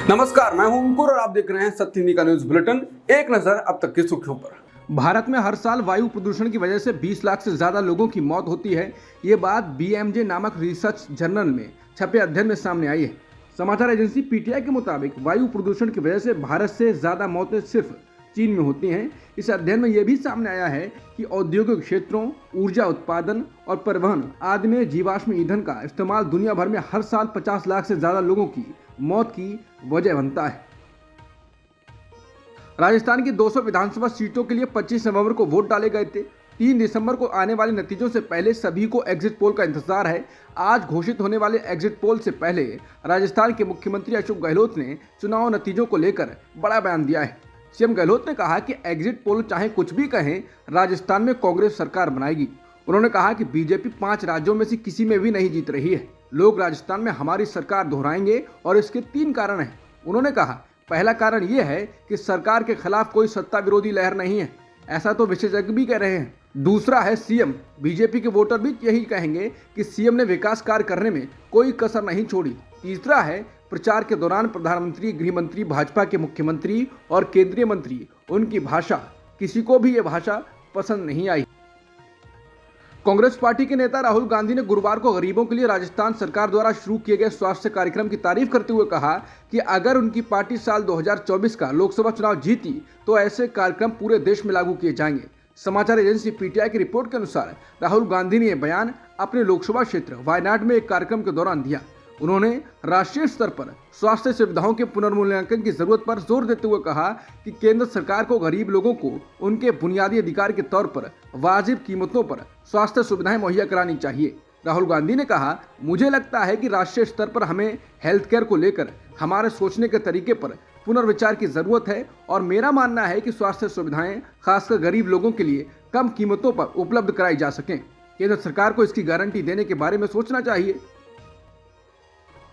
नमस्कार, मैं हूं अंकुर और आप देख रहे हैं सत्य हिंदी का न्यूज बुलेटिन। एक नजर अब तक की सुर्खियों पर। भारत में हर साल वायु प्रदूषण की वजह से 20 लाख से ज्यादा लोगों की मौत होती है। ये बात बीएमजे नामक रिसर्च जर्नल में छपे अध्ययन में सामने आई है। समाचार एजेंसी पीटीआई के मुताबिक वायु प्रदूषण की वजह से भारत से ज्यादा मौतें सिर्फ चीन में होती हैं। इस अध्ययन में यह भी सामने आया है कि औद्योगिक क्षेत्रों, ऊर्जा उत्पादन और परिवहन आदि में जीवाश्म ईंधन का इस्तेमाल दुनिया भर में हर साल 50 लाख से ज्यादा लोगों की मौत की वजह बनता है। राजस्थान की 200 विधानसभा सीटों के लिए 25 नवंबर को वोट डाले गए थे। 3 दिसंबर को आने वाले नतीजों से पहले सभी को एग्जिट पोल का इंतजार है। आज घोषित होने वाले एग्जिट पोल से पहले राजस्थान के मुख्यमंत्री अशोक गहलोत ने चुनाव नतीजों को लेकर बड़ा बयान दिया है। सीएम गहलोत ने कहा कि एग्जिट पोल चाहे कुछ भी कहें, राजस्थान में कांग्रेस सरकार बनाएगी। उन्होंने कहा कि बीजेपी 5 राज्यों में से किसी में भी नहीं जीत रही है। लोग राजस्थान में हमारी सरकार दोहराएंगे और इसके 3 कारण हैं। उन्होंने कहा, पहला कारण यह है कि सरकार के खिलाफ कोई सत्ता विरोधी लहर नहीं है, ऐसा तो विशेषज्ञ भी कह रहे हैं। दूसरा है सीएम। बीजेपी के वोटर भी यही कहेंगे कि सीएम ने विकास कार्य करने में कोई कसर नहीं छोड़ी। तीसरा है प्रचार के दौरान प्रधानमंत्री, गृह मंत्री, भाजपा के मुख्यमंत्री और केंद्रीय मंत्री, उनकी भाषा, किसी को भी ये भाषा पसंद नहीं आई। कांग्रेस पार्टी के नेता राहुल गांधी ने गुरुवार को गरीबों के लिए राजस्थान सरकार द्वारा शुरू किए गए स्वास्थ्य कार्यक्रम की तारीफ करते हुए कहा कि अगर उनकी पार्टी साल 2024 का लोकसभा चुनाव जीती तो ऐसे कार्यक्रम पूरे देश में लागू किए जाएंगे। समाचार एजेंसी पीटीआई की रिपोर्ट के अनुसार राहुल गांधी ने यह बयान अपने लोकसभा क्षेत्र वायनाड में एक कार्यक्रम के दौरान दिया। उन्होंने राष्ट्रीय स्तर पर स्वास्थ्य सुविधाओं के पुनर्मूल्यांकन की जरूरत पर जोर देते हुए कहा कि केंद्र सरकार को गरीब लोगों को उनके बुनियादी अधिकार के तौर पर वाजिब कीमतों पर स्वास्थ्य सुविधाएं मुहैया करानी चाहिए। राहुल गांधी ने कहा, मुझे लगता है कि राष्ट्रीय स्तर पर हमें हेल्थ केयर को लेकर हमारे सोचने के तरीके पर पुनर्विचार की जरूरत है और मेरा मानना है कि स्वास्थ्य सुविधाएं खासकर गरीब लोगों के लिए कम कीमतों पर उपलब्ध कराई जा सकें। केंद्र सरकार को इसकी गारंटी देने के बारे में सोचना चाहिए।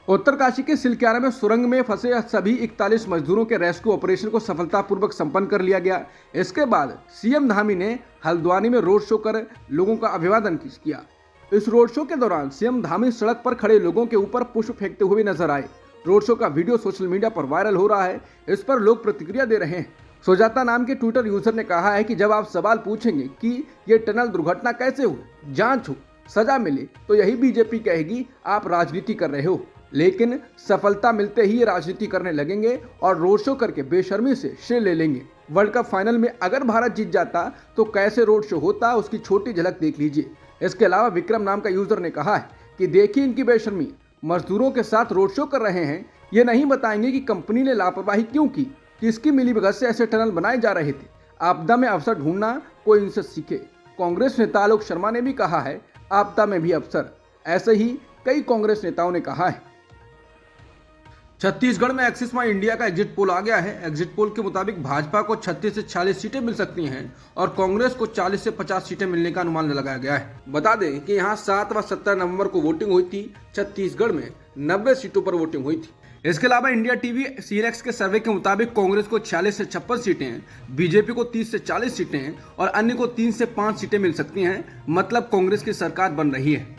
उत्तरकाशी के सिलक्यारा में सुरंग में फंसे सभी 41 मजदूरों के रेस्क्यू ऑपरेशन को सफलतापूर्वक संपन्न कर लिया गया। इसके बाद सीएम धामी ने हल्द्वानी में रोड शो कर लोगों का अभिवादन किया। इस रोड शो के दौरान सीएम धामी सड़क पर खड़े लोगों के ऊपर पुष्प फेंकते हुए नजर आए। रोड शो का वीडियो सोशल मीडिया पर वायरल हो रहा है। इस पर लोग प्रतिक्रिया दे रहे हैं। सुजाता नाम के ट्विटर यूजर ने कहा है कि जब आप सवाल पूछेंगे कि ये टनल दुर्घटना कैसे हुई, जांच हो, सजा मिले, तो यही बीजेपी कहेगी आप राजनीति कर रहे हो। लेकिन सफलता मिलते ही राजनीति करने लगेंगे और रोड शो करके बेशर्मी से श्रेय ले लेंगे। वर्ल्ड कप फाइनल में अगर भारत जीत जाता तो कैसे रोड शो होता, उसकी छोटी झलक देख लीजिए। इसके अलावा विक्रम नाम का यूजर ने कहा है कि देखिए इनकी बेशर्मी, मजदूरों के साथ रोड शो कर रहे हैं, ये नहीं बताएंगे कि कंपनी ने लापरवाही क्यों की, किसकी मिलीभगत से ऐसे टनल बनाए जा रहे थे। आपदा में अवसर ढूंढना कोई इनसे सीखे। कांग्रेस नेता आलोक शर्मा ने भी कहा है, आपदा में भी अवसर। ऐसे ही कई कांग्रेस नेताओं ने कहा है। छत्तीसगढ़ में एक्सिस माई इंडिया का एग्जिट पोल आ गया है। एग्जिट पोल के मुताबिक भाजपा को 36 से 40 सीटें मिल सकती हैं और कांग्रेस को 40 से 50 सीटें मिलने का अनुमान लगाया गया है। बता दें कि यहां 7 व 17 नवंबर को वोटिंग हुई थी। छत्तीसगढ़ में 90 सीटों पर वोटिंग हुई थी। इसके अलावा इंडिया टीवी सीरेक्स के सर्वे के मुताबिक कांग्रेस को 46 से 56 सीटें हैं, बीजेपी को 30 से 40 सीटें हैं और अन्य को 3 से 5 सीटें मिल सकती हैं। मतलब कांग्रेस की सरकार बन रही है।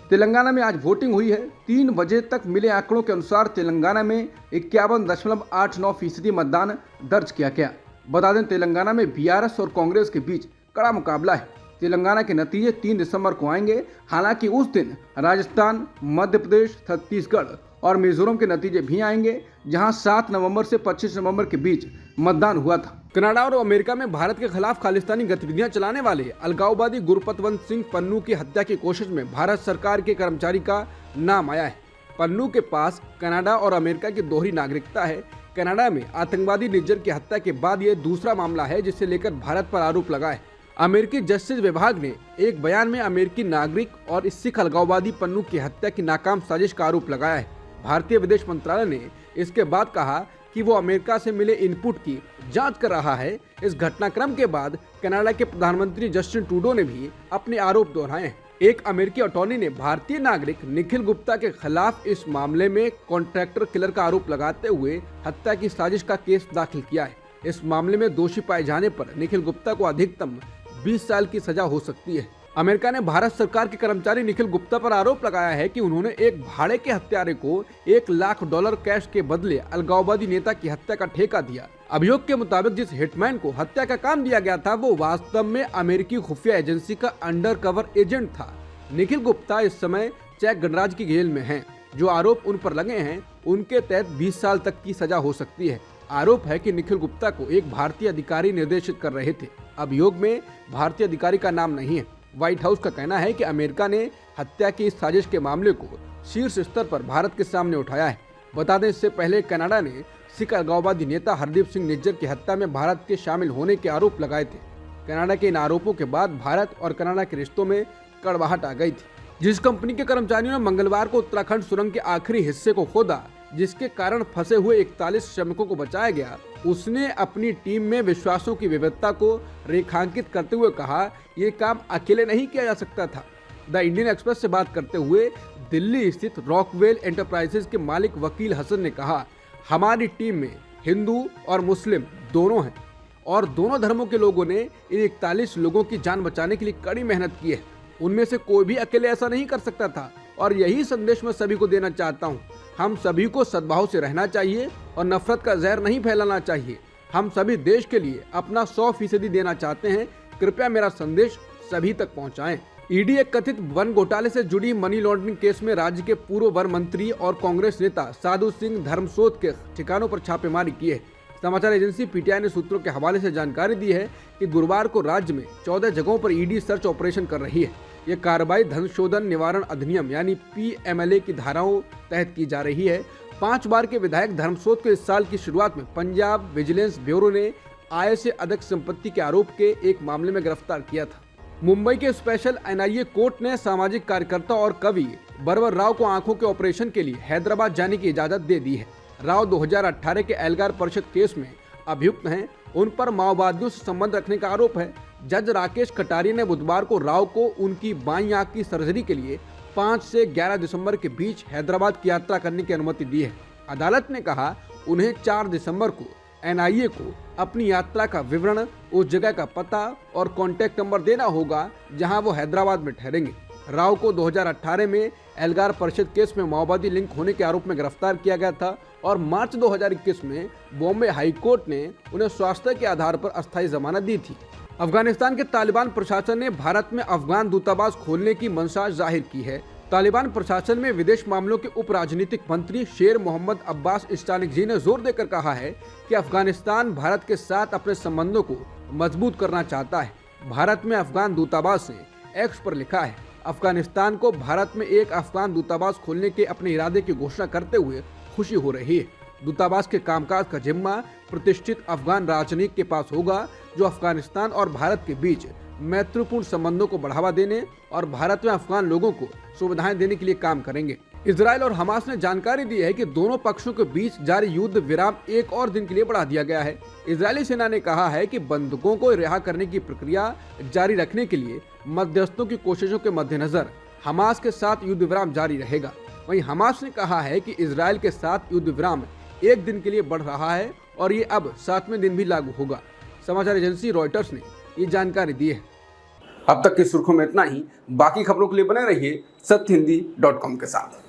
तेलंगाना में आज वोटिंग हुई है। 3 बजे तक मिले आंकड़ों के अनुसार तेलंगाना में 51.89% मतदान दर्ज किया गया। बता दें, तेलंगाना में बीआरएस और कांग्रेस के बीच कड़ा मुकाबला है। तेलंगाना के नतीजे 3 दिसंबर को आएंगे। हालांकि उस दिन राजस्थान, मध्य प्रदेश, छत्तीसगढ़ और मिजोरम के नतीजे भी आएंगे, जहां 7 नवंबर से 25 नवंबर के बीच मतदान हुआ था। कनाडा और अमेरिका में भारत के खिलाफ खालिस्तानी गतिविधियां चलाने वाले अलगाववादी गुरपतवंत सिंह पन्नू की हत्या की कोशिश में भारत सरकार के कर्मचारी का नाम आया है। पन्नू के पास कनाडा और अमेरिका की दोहरी नागरिकता है। कनाडा में आतंकवादी निज्जर की हत्या के बाद ये दूसरा मामला है जिसे लेकर भारत पर आरोप लगा है। अमेरिकी जस्टिस विभाग ने एक बयान में अमेरिकी नागरिक और सिख अलगाववादी पन्नू की हत्या की नाकाम साजिश का आरोप लगाया है। भारतीय विदेश मंत्रालय ने इसके बाद कहा कि वो अमेरिका से मिले इनपुट की जांच कर रहा है। इस घटनाक्रम के बाद कनाडा के प्रधानमंत्री जस्टिन ट्रूडो ने भी अपने आरोप दोहराए हैं। एक अमेरिकी अटॉर्नी ने भारतीय नागरिक निखिल गुप्ता के खिलाफ इस मामले में कॉन्ट्रैक्टर किलर का आरोप लगाते हुए हत्या की साजिश का केस दाखिल किया है। इस मामले में दोषी पाए जाने पर निखिल गुप्ता को अधिकतम 20 साल की सजा हो सकती है। अमेरिका ने भारत सरकार के कर्मचारी निखिल गुप्ता पर आरोप लगाया है कि उन्होंने एक भाड़े के हत्यारे को $1 लाख कैश के बदले अलगाववादी नेता की हत्या का ठेका दिया। अभियोग के मुताबिक जिस हिटमैन को हत्या का काम दिया गया था वो वास्तव में अमेरिकी खुफिया एजेंसी का अंडरकवर एजेंट था। निखिल गुप्ता इस समय चेक गणराज्य की जेल में हैं। जो आरोप उन पर लगे हैं उनके तहत 20 साल तक की सजा हो सकती है। आरोप है कि निखिल गुप्ता को एक भारतीय अधिकारी निर्देशित कर रहे थे। अभियोग में भारतीय अधिकारी का नाम नहीं है। व्हाइट हाउस का कहना है कि अमेरिका ने हत्या की इस साजिश के मामले को शीर्ष स्तर पर भारत के सामने उठाया है। बता दें, इससे पहले कनाडा ने सिख अलगाववादी नेता हरदीप सिंह निज्जर की हत्या में भारत के शामिल होने के आरोप लगाए थे। कनाडा के इन आरोपों के बाद भारत और कनाडा के रिश्तों में कड़वाहट आ गई थी। जिस कंपनी के कर्मचारियों ने मंगलवार को उत्तराखंड सुरंग के आखिरी हिस्से को खोदा, जिसके कारण फंसे हुए 41 श्रमिकों को बचाया गया, उसने अपनी टीम में विश्वासों की विविधता को रेखांकित करते हुए कहा, ये काम अकेले नहीं किया जा सकता था। द इंडियन एक्सप्रेस से बात करते हुए दिल्ली स्थित रॉकवेल एंटरप्राइजेज के मालिक वकील हसन ने कहा, हमारी टीम में हिंदू और मुस्लिम दोनों हैं और दोनों धर्मों के लोगों ने इन 41 लोगों की जान बचाने के लिए कड़ी मेहनत की है। उनमें से कोई भी अकेले ऐसा नहीं कर सकता था और यही संदेश मैं सभी को देना चाहता हूँ। हम सभी को सद्भाव से रहना चाहिए और नफरत का जहर नहीं फैलाना चाहिए। हम सभी देश के लिए अपना 100% देना चाहते हैं। कृपया मेरा संदेश सभी तक पहुंचाएं। ईडी एक कथित वन घोटाले से जुड़ी मनी लॉन्ड्रिंग केस में राज्य के पूर्व वन मंत्री और कांग्रेस नेता साधु सिंह धर्मसोत के ठिकानों पर छापेमारी की है। समाचार एजेंसी पीटीआई ने सूत्रों के हवाले से जानकारी दी है कि गुरुवार को राज्य में 14 जगहों पर ईडी सर्च ऑपरेशन कर रही है। ये कार्रवाई धन शोधन निवारण अधिनियम यानी PMLA की धाराओं तहत की जा रही है। 5 बार के विधायक धर्मसोत को इस साल की शुरुआत में पंजाब विजिलेंस ब्यूरो ने आय से अधिक संपत्ति के आरोप के एक मामले में गिरफ्तार किया था। मुंबई के स्पेशल NIA कोर्ट ने सामाजिक कार्यकर्ता और कवि बरवर राव को आंखों के ऑपरेशन के लिए हैदराबाद जाने की इजाजत दे दी है। राव 2018 के एल्गार परिषद केस में अभियुक्त हैं। उन पर माओवादियों से संबंध रखने का आरोप है। जज राकेश कटारिया ने बुधवार को राव को उनकी बाईं आंख की सर्जरी के लिए 5 से 11 दिसंबर के बीच हैदराबाद की यात्रा करने की अनुमति दी है। अदालत ने कहा उन्हें 4 दिसंबर को NIA को अपनी यात्रा का विवरण, उस जगह का पता और कॉन्टैक्ट नंबर देना होगा जहां वो हैदराबाद में ठहरेंगे। राव को 2018 में एल्गार परिषद केस में माओवादी लिंक होने के आरोप में गिरफ्तार किया गया था और मार्च 2021 में बॉम्बे हाईकोर्ट ने उन्हें स्वास्थ्य के आधार पर अस्थायी जमानत दी थी। अफगानिस्तान के तालिबान प्रशासन ने भारत में अफगान दूतावास खोलने की मंशा जाहिर की है। तालिबान प्रशासन में विदेश मामलों के उप राजनीतिक मंत्री शेर मोहम्मद अब्बास इस्तानिकजी ने जोर देकर कहा है कि अफगानिस्तान भारत के साथ अपने संबंधों को मजबूत करना चाहता है। भारत में अफगान दूतावास ने एक्स पर लिखा है, अफगानिस्तान को भारत में एक अफगान दूतावास खोलने के अपने इरादे की घोषणा करते हुए खुशी हो रही है। दूतावास के कामकाज का जिम्मा प्रतिष्ठित अफगान राजनीतिक के पास होगा, जो अफगानिस्तान और भारत के बीच मैत्रीपूर्ण संबंधों को बढ़ावा देने और भारत में अफगान लोगों को सुविधाएं देने के लिए काम करेंगे। इजराइल और हमास ने जानकारी दी है कि दोनों पक्षों के बीच जारी युद्ध विराम एक और दिन के लिए बढ़ा दिया गया है। इजरायली सेना ने कहा है कि बंधकों को रिहा करने की प्रक्रिया जारी रखने के लिए मध्यस्थों की कोशिशों के मद्देनजर हमास के साथ युद्ध विराम जारी रहेगा। वहीं हमास ने कहा है कि इजराइल के साथ युद्ध विराम एक दिन के लिए बढ़ रहा है और ये अब 7वें दिन भी लागू होगा। समाचार एजेंसी रॉयटर्स ने ये जानकारी दी है। अब तक की सुर्खियों में इतना ही। बाकी खबरों के लिए बने रहिए सत्यहिंदी.com के साथ।